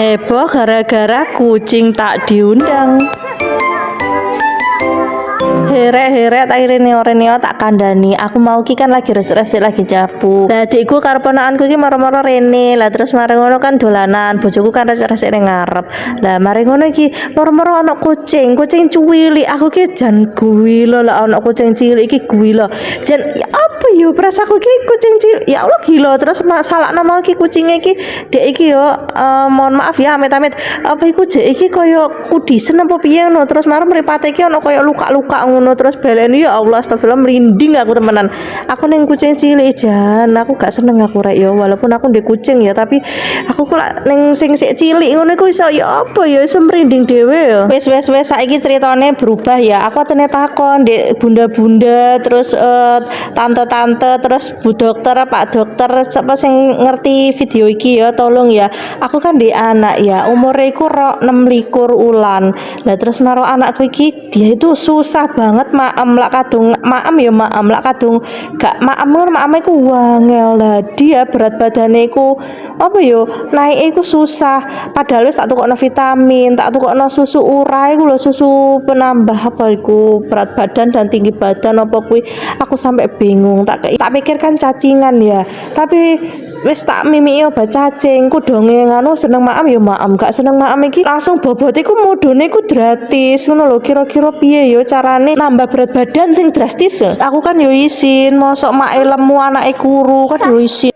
Heboh gara-gara kucing tak diundang. Herek-herek tak Rene tak kandani. Aku mau ki kan lagi resik-resik lagi nyapu. Lah adikku karo ponakanku ki moro-moro rene. Lah terus mari ngono kan dolanan. Bojoku kan resik-resik ning ngarep. Lah mari ngono iki moro-moro ana kucing cuwili. Aku ki jan guwilo lah ana kucing cilik iki guwilo. Jan ya apa yo perasaku ki kucing cilik. Ya Allah gila terus masalah nama ki kucinge iki dek iki yo mohon maaf ya amit-amit apa iku jek iki koyo kudisen apa piye ngono terus mari mripate iki ana koyo luka-luka ngono terus baleni ya Allah astagfirullah merinding aku temenan. Aku ning kucing cilik jan aku gak seneng aku rek ya walaupun aku ndek kucing ya tapi aku kok ning sing sik cilik ngono iku iso ya apa ya iso merinding dhewe ya. Wis saiki ceritane berubah ya. Aku atene takon ndek bunda-bunda terus tante-tante terus Bu Dokter Pak Dokter sapa sing ngerti video iki ya tolong ya. Aku kan ndek anak ya umure iku 26 ulan. Lah terus maro anakku iki dia itu susah banget maem lak kadung maem lak kadung gak maem iku wangel lah dia berat badane iku apa yo naik iku susah padahal wis tak tukokno vitamin tak tukokno susu urai iku lho susu penambah apa iku berat badan dan tinggi badan apa kuwi aku sampai bingung tak pikirkan cacingan ya tapi wis tak mimiki obat cacing ku donge ngono seneng maem yo maem gak seneng maem iki langsung bobot iku mudune iku gratis ngono lho kira-kira piye yo carane nambah berat badan sing drastis. Aku kan yo isin mosok mak lemu anake kuru kan yo isin.